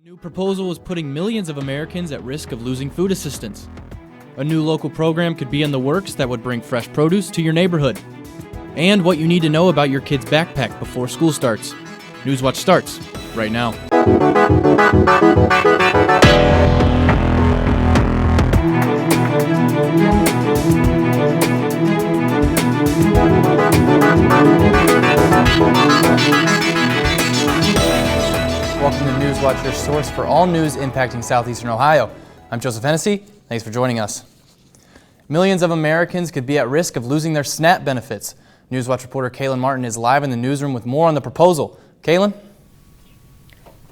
A new proposal is putting millions of Americans at risk of losing food assistance. A new local program could be in the works that would bring fresh produce to your neighborhood. And what you need to know about your kid's backpack before school starts. Newswatch starts right now. Welcome to Newswatch, your source for all news impacting southeastern Ohio. I'm Joseph Hennessy. Thanks for joining us. Millions of Americans could be at risk of losing their SNAP benefits. Newswatch reporter Kaylin Martin is live in the newsroom with more on the proposal. Kaylin?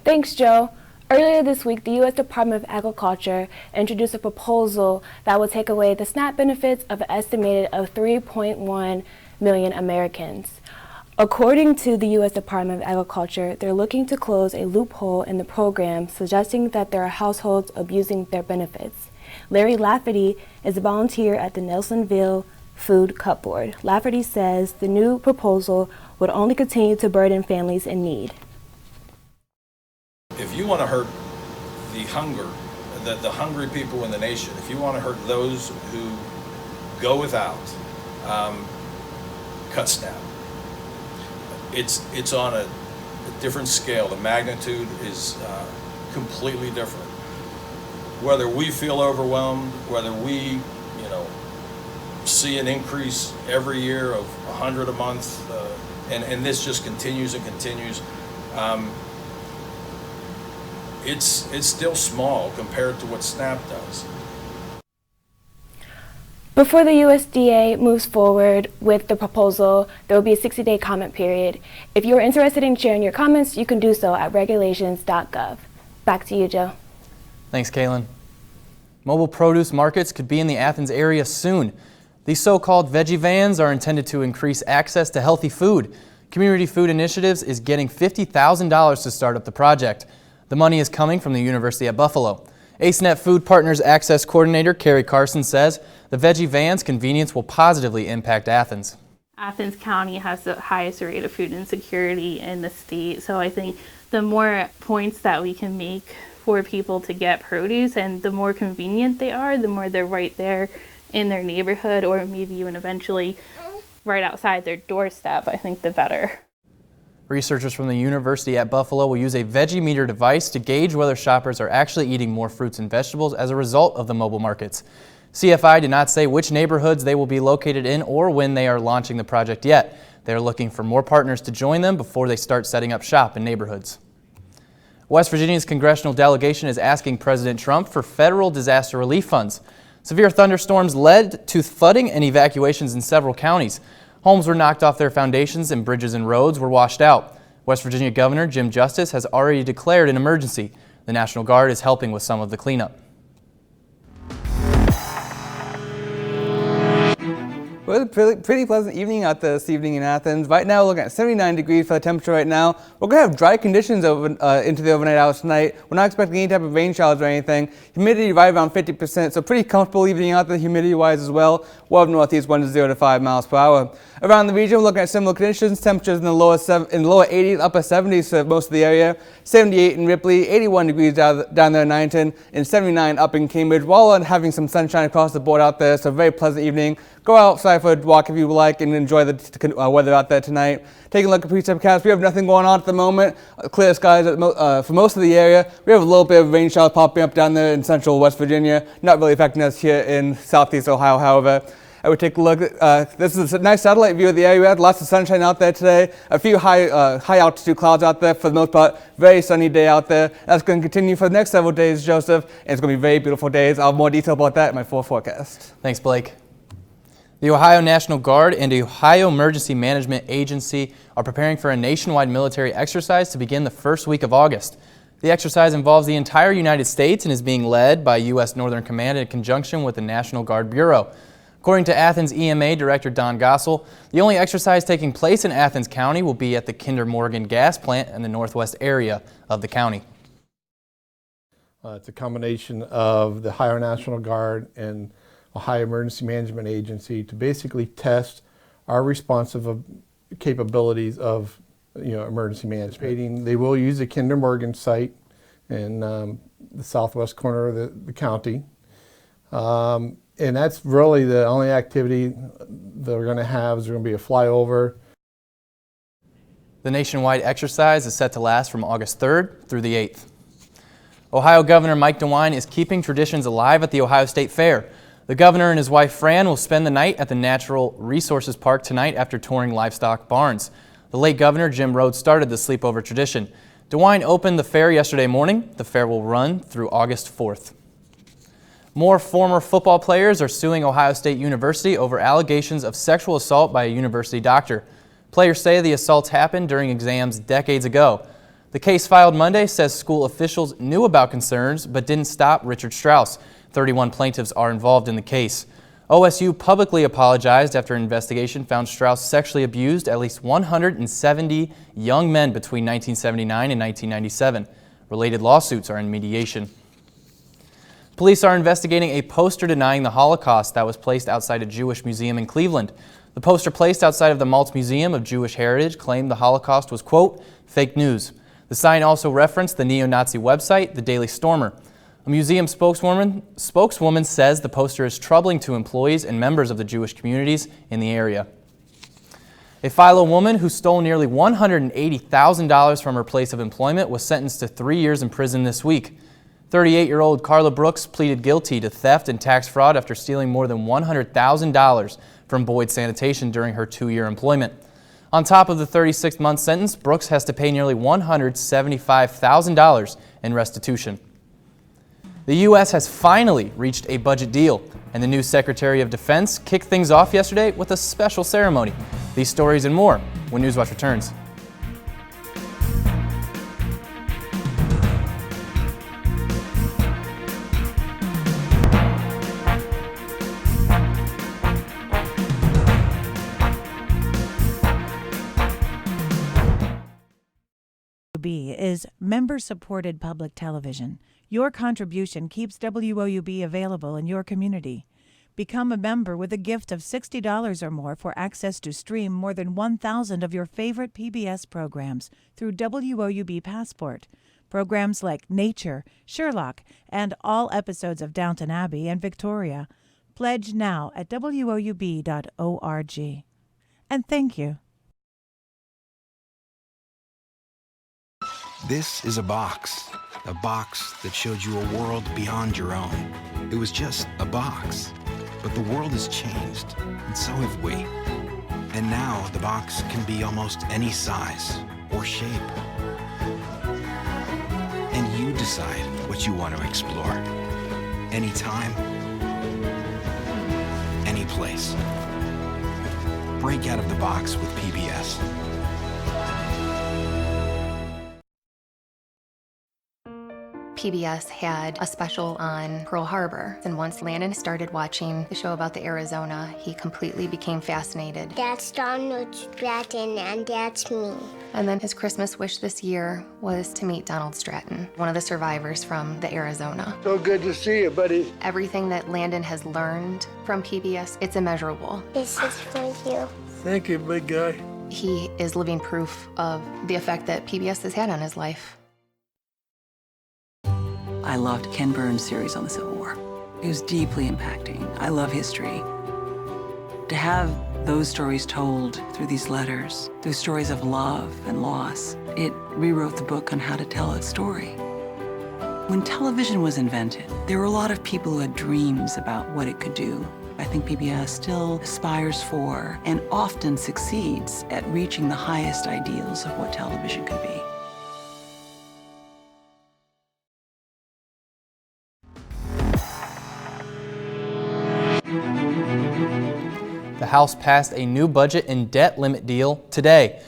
Thanks, Joe. Earlier this week, the U.S. Department of Agriculture introduced a proposal that will take away the SNAP benefits of an estimated of 3.1 million Americans. According to the U.S. Department of Agriculture, they're looking to close a loophole in the program, suggesting that there are households abusing their benefits. Larry Lafferty is a volunteer at the Nelsonville Food Cupboard. Lafferty says the new proposal would only continue to burden families in need. If you want to hurt the hungry people in the nation, if you want to hurt those who go without, cut SNAP. It's on a different scale. The magnitude is completely different. Whether we feel overwhelmed, whether we, see an increase every year of 100 a month, and this just continues and continues. It's still small compared to what SNAP does. Before the USDA moves forward with the proposal, there will be a 60-day comment period. If you're interested in sharing your comments, you can do so at regulations.gov. Back to you, Joe. Thanks, Kaylin. Mobile produce markets could be in the Athens area soon. These so-called veggie vans are intended to increase access to healthy food. Community Food Initiatives is getting $50,000 to start up the project. The money is coming from the University at Buffalo. AceNet Food Partners Access Coordinator Carrie Carson says the veggie van's convenience will positively impact Athens. Athens County has the highest rate of food insecurity in the state, so I think the more points that we can make for people to get produce and the more convenient they are, the more they're right there in their neighborhood or maybe even eventually right outside their doorstep, I think the better. Researchers from the University at Buffalo will use a veggie meter device to gauge whether shoppers are actually eating more fruits and vegetables as a result of the mobile markets. CFI did not say which neighborhoods they will be located in or when they are launching the project yet. They are looking for more partners to join them before they start setting up shop in neighborhoods. West Virginia's congressional delegation is asking President Trump for federal disaster relief funds. Severe thunderstorms led to flooding and evacuations in several counties. Homes were knocked off their foundations and bridges and roads were washed out. West Virginia Governor Jim Justice has already declared an emergency. The National Guard is helping with some of the cleanup. Well, it's a pretty pleasant evening out there this evening in Athens. Right now, we're looking at 79 degrees for the temperature right now. We're going to have dry conditions into the overnight hours tonight. We're not expecting any type of rain showers or anything. Humidity right around 50%, so pretty comfortable evening out there humidity-wise as well. We'll have northeast 1 to 0 to 5 miles per hour. Around the region, we're looking at similar conditions. Temperatures in the lower 80s, upper 70s for most of the area. 78 in Ripley, 81 degrees down there in Ironton, and 79 up in Cambridge. While having some sunshine across the board out there, so a very pleasant evening. Go outside for a walk if you like and enjoy the weather out there tonight. Taking a look at precipitations, we have nothing going on at the moment. Clear skies for most of the area. We have a little bit of rain showers popping up down there in central West Virginia. Not really affecting us here in southeast Ohio, however. I would take a look at, this is a nice satellite view of the area. We had lots of sunshine out there today. A few high altitude clouds out there for the most part. Very sunny day out there. That's going to continue for the next several days, Joseph. And it's going to be very beautiful days. I'll have more detail about that in my full forecast. Thanks, Blake. The Ohio National Guard and the Ohio Emergency Management Agency are preparing for a nationwide military exercise to begin the first week of August. The exercise involves the entire United States and is being led by U.S. Northern Command in conjunction with the National Guard Bureau. According to Athens EMA Director Don Gossel, the only exercise taking place in Athens County will be at the Kinder Morgan gas plant in the northwest area of the county. It's a combination of the Ohio National Guard and Ohio Emergency Management Agency to basically test our responsive capabilities of emergency management. They will use the Kinder Morgan site in the southwest corner of the county. And that's really the only activity that we're going to have. Is there going to be a flyover. The nationwide exercise is set to last from August 3rd through the 8th. Ohio Governor Mike DeWine is keeping traditions alive at the Ohio State Fair. The governor and his wife Fran will spend the night at the Natural Resources Park tonight after touring livestock barns. The late Governor Jim Rhodes started the sleepover tradition. DeWine opened the fair yesterday morning. The fair will run through August 4th. More former football players are suing Ohio State University over allegations of sexual assault by a university doctor. Players say the assaults happened during exams decades ago. The case filed Monday says school officials knew about concerns but didn't stop Richard Strauss. 31 plaintiffs are involved in the case. OSU publicly apologized after an investigation found Strauss sexually abused at least 170 young men between 1979 and 1997. Related lawsuits are in mediation. Police are investigating a poster denying the Holocaust that was placed outside a Jewish museum in Cleveland. The poster placed outside of the Maltz Museum of Jewish Heritage claimed the Holocaust was, quote, fake news. The sign also referenced the neo-Nazi website, The Daily Stormer. A museum spokeswoman says the poster is troubling to employees and members of the Jewish communities in the area. A Philo woman who stole nearly $180,000 from her place of employment was sentenced to 3 years in prison this week. 38-year-old Carla Brooks pleaded guilty to theft and tax fraud after stealing more than $100,000 from Boyd Sanitation during her 2-year employment. On top of the 36-month sentence, Brooks has to pay nearly $175,000 in restitution. The U.S. has finally reached a budget deal, and the new Secretary of Defense kicked things off yesterday with a special ceremony. These stories and more when Newswatch returns. WOUB is member-supported public television. Your contribution keeps WOUB available in your community. Become a member with a gift of $60 or more for access to stream more than 1,000 of your favorite PBS programs through WOUB Passport. Programs like Nature, Sherlock, and all episodes of Downton Abbey and Victoria. Pledge now at WOUB.org. And thank you. This is a box that showed you a world beyond your own. It was just a box, but the world has changed, and so have we. And now the box can be almost any size or shape. And you decide what you want to explore. Anytime, any place. Break out of the box with PBS. PBS had a special on Pearl Harbor, and once Landon started watching the show about the Arizona, he completely became fascinated. That's Donald Stratton, and that's me. And then his Christmas wish this year was to meet Donald Stratton, one of the survivors from the Arizona. So good to see you, buddy. Everything that Landon has learned from PBS, it's immeasurable. This is for you. Thank you, big guy. He is living proof of the effect that PBS has had on his life. I loved Ken Burns' series on the Civil War. It was deeply impacting. I love history. To have those stories told through these letters, through stories of love and loss, it rewrote the book on how to tell a story. When television was invented, there were a lot of people who had dreams about what it could do. I think PBS still aspires for and often succeeds at reaching the highest ideals of what television could be. The House passed a new budget and debt limit deal today.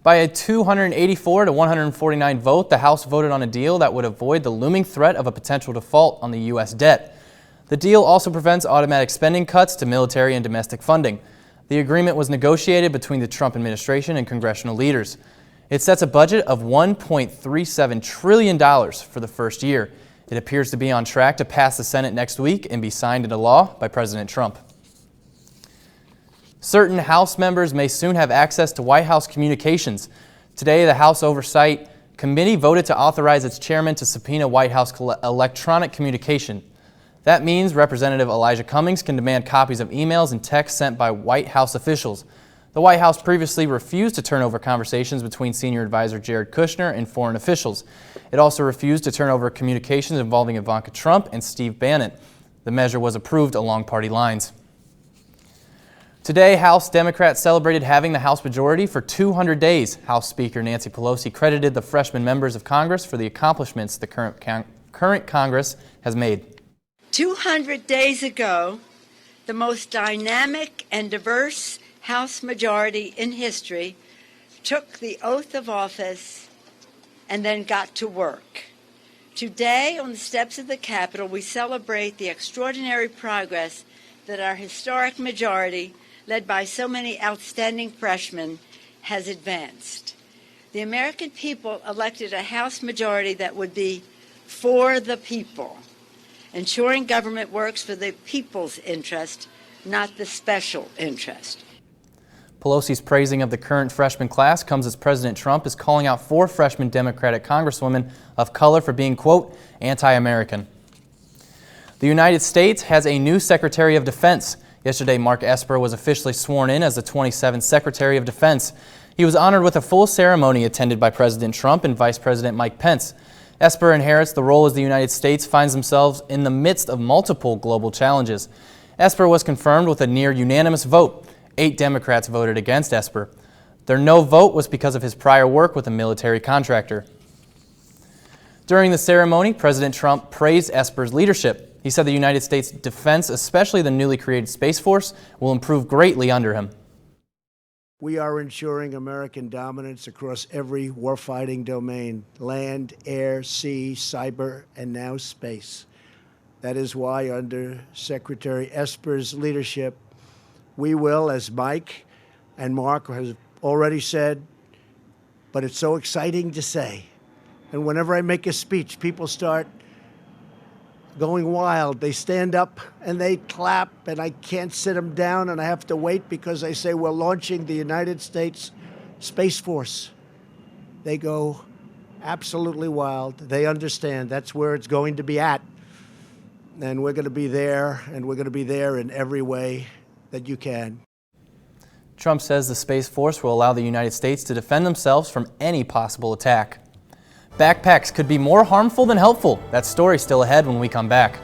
By a 284 to 149 vote, the House voted on a deal that would avoid the looming threat of a potential default on the U.S. debt. The deal also prevents automatic spending cuts to military and domestic funding. The agreement was negotiated between the Trump administration and congressional leaders. It sets a budget of $1.37 trillion for the first year. It appears to be on track to pass the Senate next week and be signed into law by President Trump. Certain House members may soon have access to White House communications. Today, the House Oversight committee voted to authorize its chairman to subpoena White House electronic communication. That means Representative Elijah Cummings can demand copies of emails and texts sent by White House officials. The White House previously refused to turn over conversations between senior advisor Jared Kushner and foreign officials. It also refused to turn over communications involving Ivanka Trump and Steve Bannon. The measure was approved along party lines. Today, House Democrats celebrated having the House majority for 200 days. House Speaker Nancy Pelosi credited the freshman members of Congress for the accomplishments the current Congress has made. 200 days ago, the most dynamic and diverse House majority in history took the oath of office and then got to work. Today, on the steps of the Capitol, we celebrate the extraordinary progress that our historic majority, led by so many outstanding freshmen, has advanced. The American people elected a House majority that would be for the people, ensuring government works for the people's interest, not the special interest. Pelosi's praising of the current freshman class comes as President Trump is calling out 4 freshman Democratic congresswomen of color for being, quote, anti-American. The United States has a new Secretary of Defense. Yesterday, Mark Esper was officially sworn in as the 27th Secretary of Defense. He was honored with a full ceremony attended by President Trump and Vice President Mike Pence. Esper inherits the role as the United States finds themselves in the midst of multiple global challenges. Esper was confirmed with a near unanimous vote. 8 Democrats voted against Esper. Their no vote was because of his prior work with a military contractor. During the ceremony, President Trump praised Esper's leadership. He said the United States defense, especially the newly created Space Force, will improve greatly under him. We are ensuring American dominance across every warfighting domain: land, air, sea, cyber, and now space. That is why, under Secretary Esper's leadership, we will, as Mike and Mark has already said, but it's so exciting to say. And whenever I make a speech, people start going wild. They stand up and they clap, and I can't sit them down, and I have to wait because I say we're launching the United States Space Force. They go absolutely wild. They understand that's where it's going to be at. And we're going to be there, and we're going to be there in every way that you can. Trump says the Space Force will allow the United States to defend themselves from any possible attack. Backpacks could be more harmful than helpful. That story's still ahead when we come back.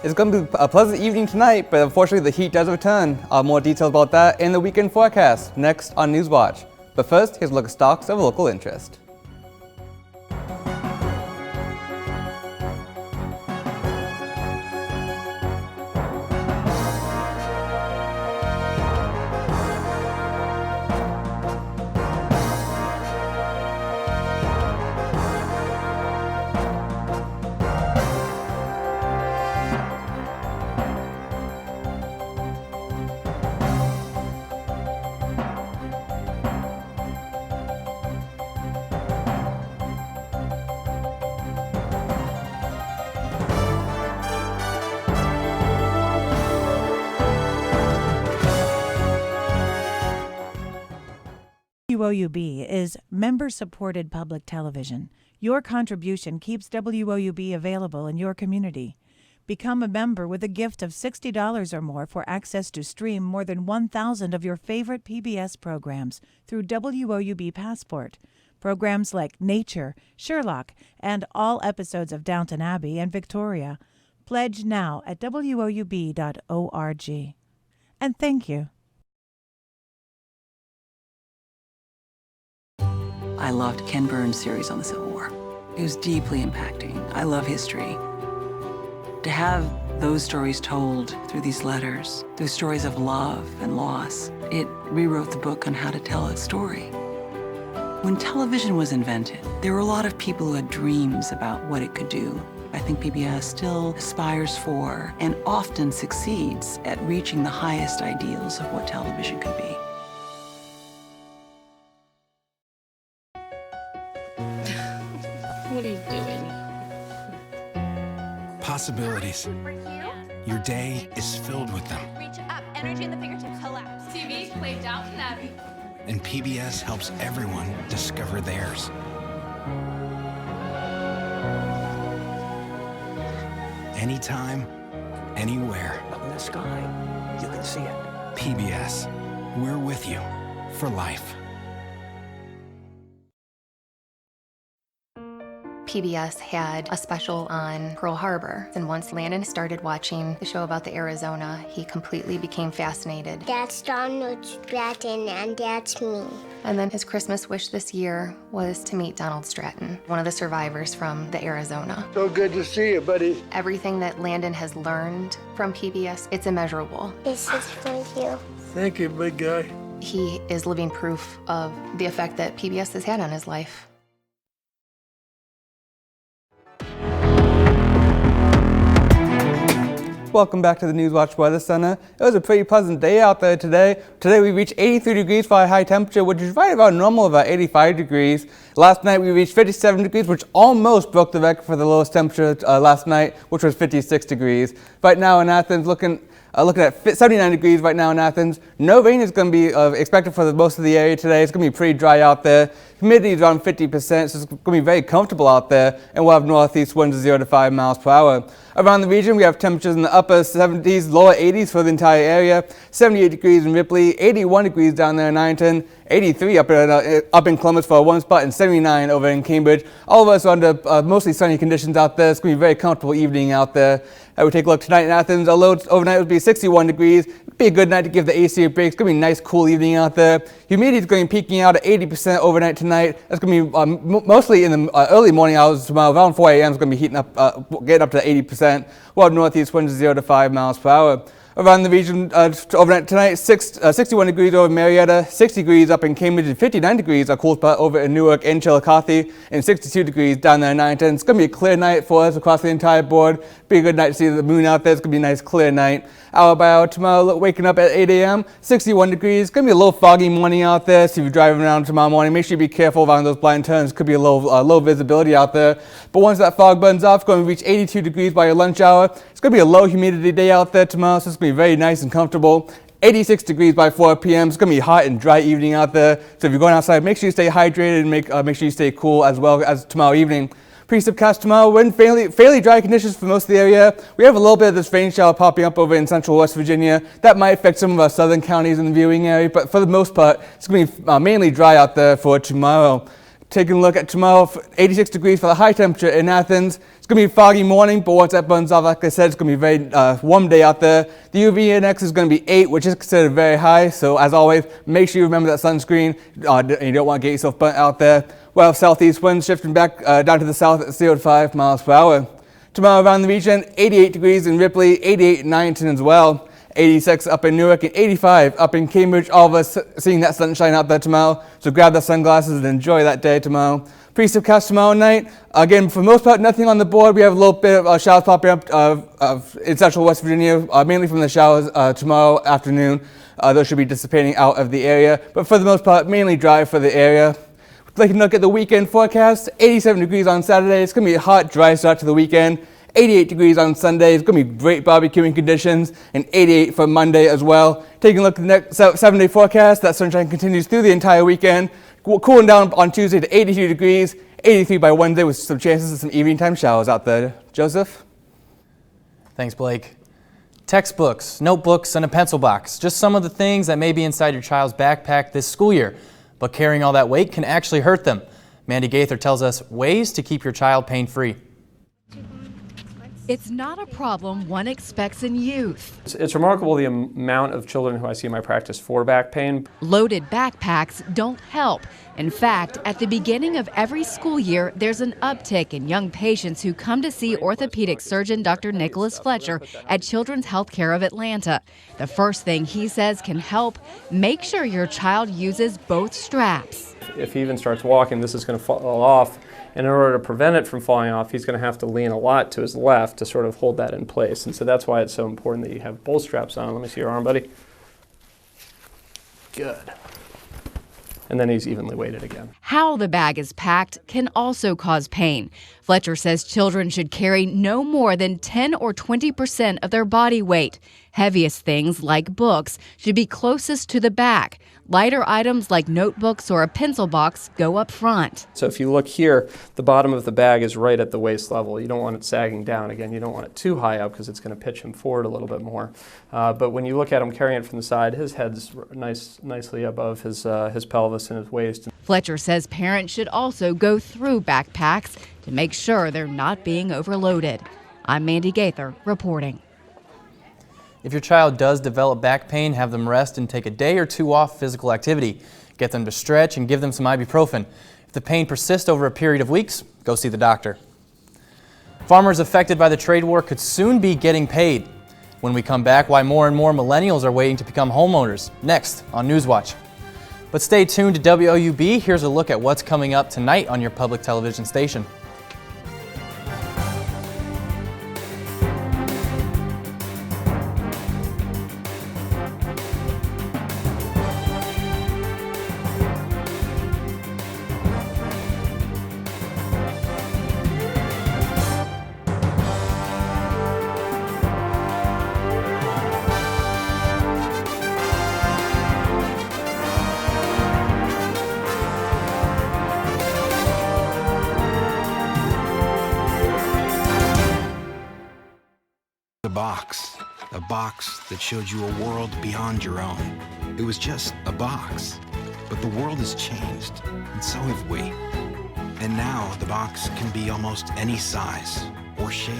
It's going to be a pleasant evening tonight, but unfortunately the heat does return. More details about that in the weekend forecast, next on Newswatch. But first, here's a look at stocks of local interest. WOUB is member-supported public television. Your contribution keeps WOUB available in your community. Become a member with a gift of $60 or more for access to stream more than 1,000 of your favorite PBS programs through WOUB Passport. Programs like Nature, Sherlock, and all episodes of Downton Abbey and Victoria. Pledge now at woub.org. And thank you. I loved Ken Burns' series on the Civil War. It was deeply impacting. I love history. To have those stories told through these letters, through stories of love and loss, it rewrote the book on how to tell a story. When television was invented, there were a lot of people who had dreams about what it could do. I think PBS still aspires for and often succeeds at reaching the highest ideals of what television could be. What are you doing? Possibilities. Your day is filled with them. Reach up, energy in the fingertips, collapse. TV, play Downton Abbey. And PBS helps everyone discover theirs. Anytime, anywhere. Up in the sky, you can see it. PBS, we're with you for life. PBS had a special on Pearl Harbor, and once Landon started watching the show about the Arizona, he completely became fascinated. That's Donald Stratton, and that's me. And then his Christmas wish this year was to meet Donald Stratton, one of the survivors from the Arizona. So good to see you, buddy. Everything that Landon has learned from PBS, it's immeasurable. This is for you. Thank you, big guy. He is living proof of the effect that PBS has had on his life. Welcome back to the Newswatch Weather Center. It was a pretty pleasant day out there today. Today we reached 83 degrees for a high temperature, which is right about normal, about 85 degrees. Last night we reached 57 degrees, which almost broke the record for the lowest temperature last night, which was 56 degrees. Right now in Athens, looking at 79 degrees right now in Athens. No rain is going to be expected for most of the area today. It's going to be pretty dry out there. Humidity is around 50%, so it's going to be very comfortable out there. And we'll have northeast winds of 0 to 5 miles per hour. Around the region, we have temperatures in the upper 70s, lower 80s for the entire area. 78 degrees in Ripley, 81 degrees down there in Ironton, 83 up in Columbus for one spot, and 79 over in Cambridge. All of us are under mostly sunny conditions out there. It's going to be a very comfortable evening out there. We take a look tonight in Athens. Our low overnight would be 61 degrees. It'd be a good night to give the AC a break. It's going to be a nice, cool evening out there. Humidity is going to be peaking out at 80% overnight tonight. That's going to be mostly in the early morning hours tomorrow. Around 4 a.m. It's going to be heating up, getting up to 80%. We'll have northeast winds of 0 to 5 miles per hour. Around the region overnight tonight, 61 degrees over Marietta, 60 degrees up in Cambridge, and 59 degrees a cool spot over in Newark and Chillicothe, and 62 degrees down there in Ironton. It's going to be a clear night for us across the entire board. Be a good night to see the moon out there. It's going to be a nice clear night. Hour by hour tomorrow, waking up at 8 a.m., 61 degrees. It's going to be a little foggy morning out there, so if you're driving around tomorrow morning, make sure you be careful around those blind turns. Could be a low visibility out there. But once that fog burns off, it's going to reach 82 degrees by your lunch hour. It's going to be a low humidity day out there tomorrow, so it's going to be very nice and comfortable. 86 degrees by 4 p.m. It's going to be a hot and dry evening out there. So if you're going outside, make sure you stay hydrated and make sure you stay cool as well as tomorrow evening. Precipcast tomorrow, wind fairly dry conditions for most of the area. We have a little bit of this rain shower popping up over in central West Virginia. That might affect some of our southern counties in the viewing area, but for the most part, it's going to be mainly dry out there for tomorrow. Taking a look at tomorrow, 86 degrees for the high temperature in Athens. It's going to be a foggy morning, but once that burns off, like I said, it's going to be a very warm day out there. The UV index is going to be 8, which is considered very high. So as always, make sure you remember that sunscreen. You don't want to get yourself burnt out there. We'll have southeast winds shifting back down to the south at 0 to 5 miles per hour. Tomorrow around the region, 88 degrees in Ripley, 88 in Ironton as well. 86 up in Newark, and 85 up in Cambridge. All of us seeing that sunshine out there tomorrow. So grab the sunglasses and enjoy that day tomorrow. Precipcast tomorrow night. Again, for the most part, nothing on the board. We have a little bit of showers popping up in central West Virginia, mainly from the showers tomorrow afternoon. Those should be dissipating out of the area. But for the most part, mainly dry for the area. Taking a look at the weekend forecast. 87 degrees on Saturday. It's going to be a hot, dry start to the weekend. 88 degrees on Sunday. It's going to be great barbecuing conditions, and 88 for Monday as well. Taking a look at the next 7-day forecast, that sunshine continues through the entire weekend. Cooling down on Tuesday to 82 degrees, 83 by Wednesday with some chances of some evening time showers out there. Joseph? Thanks, Blake. Textbooks, notebooks, and a pencil box. Just some of the things that may be inside your child's backpack this school year. But carrying all that weight can actually hurt them. Mandy Gaither tells us ways to keep your child pain-free. It's not a problem one expects in youth. It's remarkable the amount of children who I see in my practice for back pain. Loaded backpacks don't help. In fact, at the beginning of every school year, there's an uptick in young patients who come to see orthopedic surgeon Dr. Nicholas Fletcher at Children's Healthcare of Atlanta. The first thing he says can help, make sure your child uses both straps. If he even starts walking, this is going to fall off. And in order to prevent it from falling off, he's going to have to lean a lot to his left to sort of hold that in place. And so that's why it's so important that you have both straps on. Let me see your arm, buddy. Good. And then he's evenly weighted again. How the bag is packed can also cause pain. Fletcher says children should carry no more than 10 or 20% of their body weight. Heaviest things, like books, should be closest to the back. Lighter items like notebooks or a pencil box go up front. So if you look here, the bottom of the bag is right at the waist level. You don't want it sagging down. Again, you don't want it too high up because it's going to pitch him forward a little bit more. But when you look at him carrying it from the side, his head's nicely above his pelvis and his waist. Fletcher says parents should also go through backpacks to make sure they're not being overloaded. I'm Mandy Gaither reporting. If your child does develop back pain, have them rest and take a day or two off physical activity. Get them to stretch and give them some ibuprofen. If the pain persists over a period of weeks, go see the doctor. Farmers affected by the trade war could soon be getting paid. When we come back, why more and more millennials are waiting to become homeowners. Next on Newswatch. But stay tuned to WOUB. Here's a look at what's coming up tonight on your public television station. A box that showed you a world beyond your own. It was just a box, but the world has changed, and so have we. And now the box can be almost any size or shape.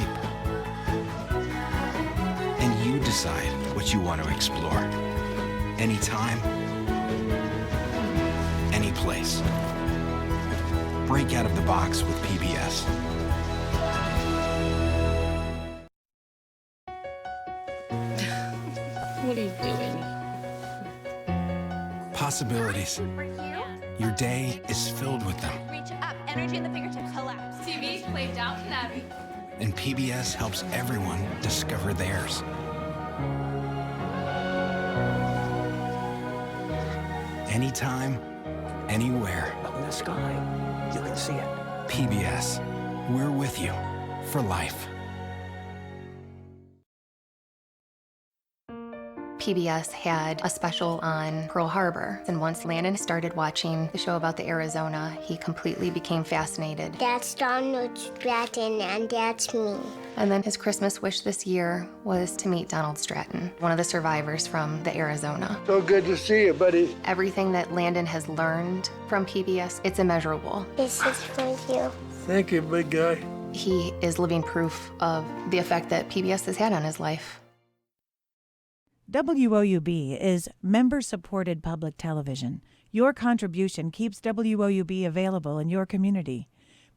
And you decide what you want to explore. Anytime, any place. Break out of the box with PBS. What are you doing? Possibilities. Your day is filled with them. Reach up, energy in the fingertips, collapse. TVs play Downton Abbey. And PBS helps everyone discover theirs. Anytime, anywhere. Up in the sky, you can see it. PBS. We're with you for life. PBS had a special on Pearl Harbor, and once Landon started watching the show about the Arizona, he completely became fascinated. That's Donald Stratton, and that's me. And then his Christmas wish this year was to meet Donald Stratton, one of the survivors from the Arizona. So good to see you, buddy. Everything that Landon has learned from PBS, it's immeasurable. This is for you. Thank you, big guy. He is living proof of the effect that PBS has had on his life. WOUB is member-supported public television. Your contribution keeps WOUB available in your community.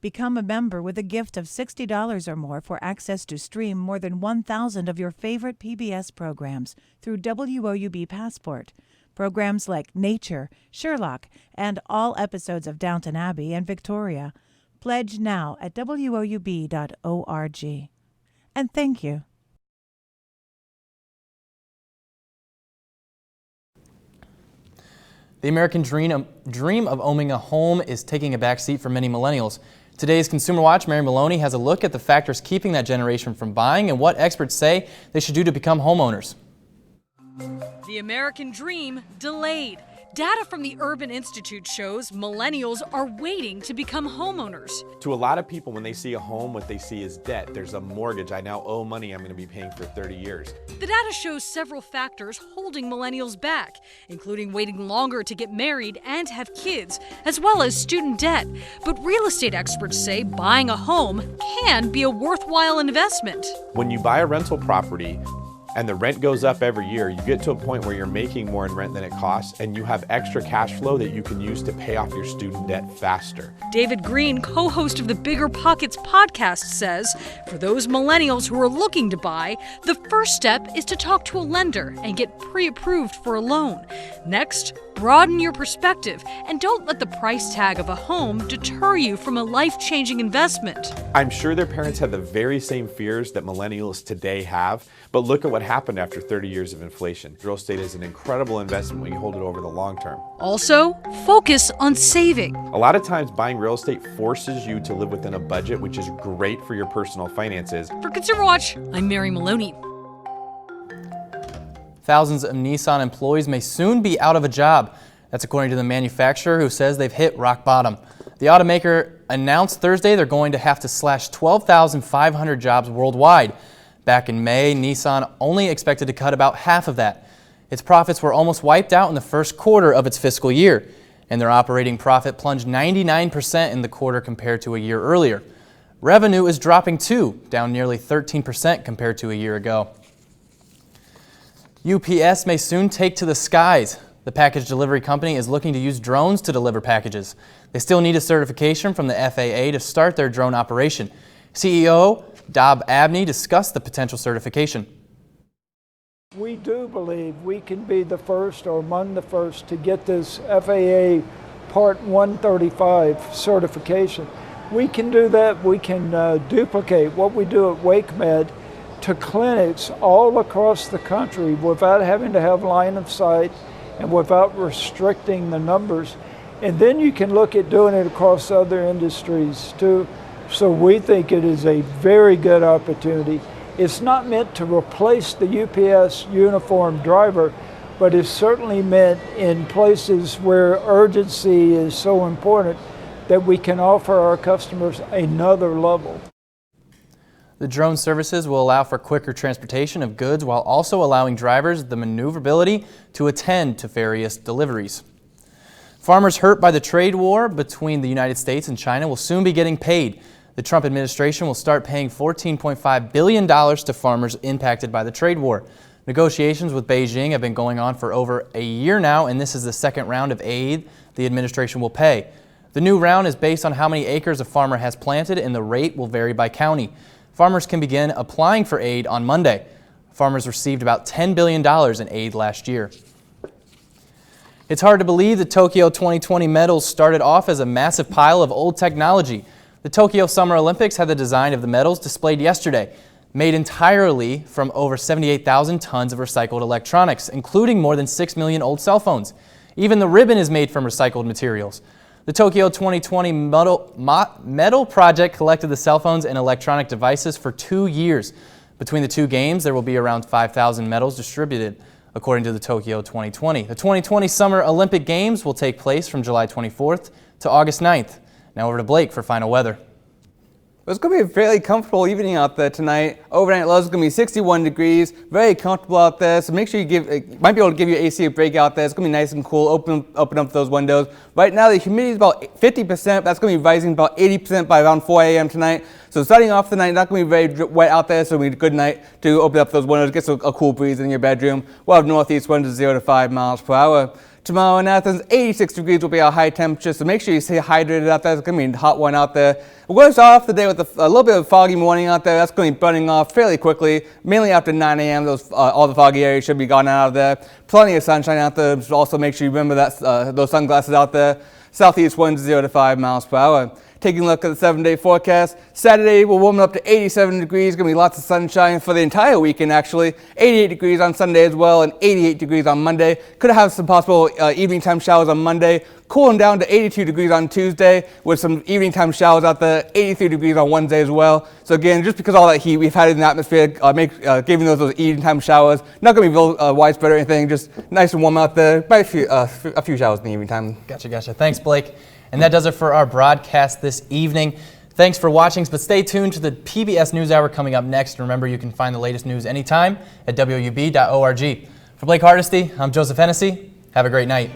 Become a member with a gift of $60 or more for access to stream more than 1,000 of your favorite PBS programs through WOUB Passport. Programs like Nature, Sherlock, and all episodes of Downton Abbey and Victoria. Pledge now at WOUB.org. And thank you. The American dream of owning a home is taking a back seat for many millennials. Today's Consumer Watch, Mary Maloney has a look at the factors keeping that generation from buying and what experts say they should do to become homeowners. The American dream delayed. Data from the Urban Institute shows millennials are waiting to become homeowners. To a lot of people, when they see a home, what they see is debt. There's a mortgage. I now owe money I'm going to be paying for 30 years. The data shows several factors holding millennials back, including waiting longer to get married and have kids, as well as student debt. But real estate experts say buying a home can be a worthwhile investment. When you buy a rental property, and the rent goes up every year, you get to a point where you're making more in rent than it costs, and you have extra cash flow that you can use to pay off your student debt faster. David Green, co-host of the Bigger Pockets podcast, says for those millennials who are looking to buy, the first step is to talk to a lender and get pre-approved for a loan. Next, Broaden your perspective and don't let the price tag of a home deter you from a life-changing investment. I'm sure their parents had the very same fears that millennials today have, but look at what happened after 30 years of inflation. Real estate is an incredible investment when you hold it over the long term. Also, focus on saving. A lot of times buying real estate forces you to live within a budget, which is great for your personal finances. For Consumer Watch, I'm Mary Maloney. Thousands of Nissan employees may soon be out of a job. That's according to the manufacturer, who says they've hit rock bottom. The automaker announced Thursday they're going to have to slash 12,500 jobs worldwide. Back in May, Nissan only expected to cut about half of that. Its profits were almost wiped out in the first quarter of its fiscal year, and their operating profit plunged 99% in the quarter compared to a year earlier. Revenue is dropping too, down nearly 13% compared to a year ago. UPS may soon take to the skies. The package delivery company is looking to use drones to deliver packages. They still need a certification from the FAA to start their drone operation. CEO WOUB Abney discussed the potential certification. We do believe we can be the first or among the first to get this FAA Part 135 certification. We can do that. We can duplicate what we do at WakeMed to clinics all across the country without having to have line of sight and without restricting the numbers. And then you can look at doing it across other industries too. So we think it is a very good opportunity. It's not meant to replace the UPS uniformed driver, but it's certainly meant in places where urgency is so important that we can offer our customers another level. The drone services will allow for quicker transportation of goods while also allowing drivers the maneuverability to attend to various deliveries. Farmers hurt by the trade war between the United States and China will soon be getting paid. The Trump administration will start paying $14.5 billion to farmers impacted by the trade war. Negotiations with Beijing have been going on for over a year now, and this is the second round of aid the administration will pay. The new round is based on how many acres a farmer has planted, and the rate will vary by county. Farmers can begin applying for aid on Monday. Farmers received about $10 billion in aid last year. It's hard to believe the Tokyo 2020 medals started off as a massive pile of old technology. The Tokyo Summer Olympics had the design of the medals displayed yesterday, made entirely from over 78,000 tons of recycled electronics, including more than 6 million old cell phones. Even the ribbon is made from recycled materials. The Tokyo 2020 medal project collected the cell phones and electronic devices for 2 years. Between the two games, there will be around 5,000 medals distributed, according to the Tokyo 2020. The 2020 Summer Olympic Games will take place from July 24th to August 9th. Now over to Blake for final weather. It's going to be a fairly comfortable evening out there tonight. Overnight lows are going to be 61 degrees, very comfortable out there. So make sure you might be able to give your AC a break out there. It's going to be nice and cool. Open up those windows. Right now the humidity is about 50%. That's going to be rising about 80% by around 4 a.m. tonight. So starting off the night, not going to be very wet out there. So it'll be a good night to open up those windows, get a cool breeze in your bedroom. We'll have northeast winds of 0 to 5 miles per hour. Tomorrow in Athens, 86 degrees will be our high temperature, so make sure you stay hydrated out there. It's going to be a hot one out there. We're going to start off the day with a little bit of a foggy morning out there. That's going to be burning off fairly quickly, mainly after 9 a.m. All the foggy areas should be gone out of there. Plenty of sunshine out there. Also make sure you remember that those sunglasses out there. Southeast winds 0 to 5 miles per hour. Taking a look at the 7-day forecast, Saturday will warm up to 87 degrees. Going to be lots of sunshine for the entire weekend, actually. 88 degrees on Sunday as well, and 88 degrees on Monday. Could have some possible evening time showers on Monday. Cooling down to 82 degrees on Tuesday with some evening time showers out there. 83 degrees on Wednesday as well. So again, just because all that heat we've had in the atmosphere, giving those evening time showers. Not going to be real widespread or anything. Just nice and warm out there. By a few showers in the evening time. Gotcha. Thanks, Blake. And that does it for our broadcast this evening. Thanks for watching, but stay tuned to the PBS NewsHour coming up next. Remember, you can find the latest news anytime at WOUB.org. For Blake Hardesty, I'm Joseph Hennessy. Have a great night.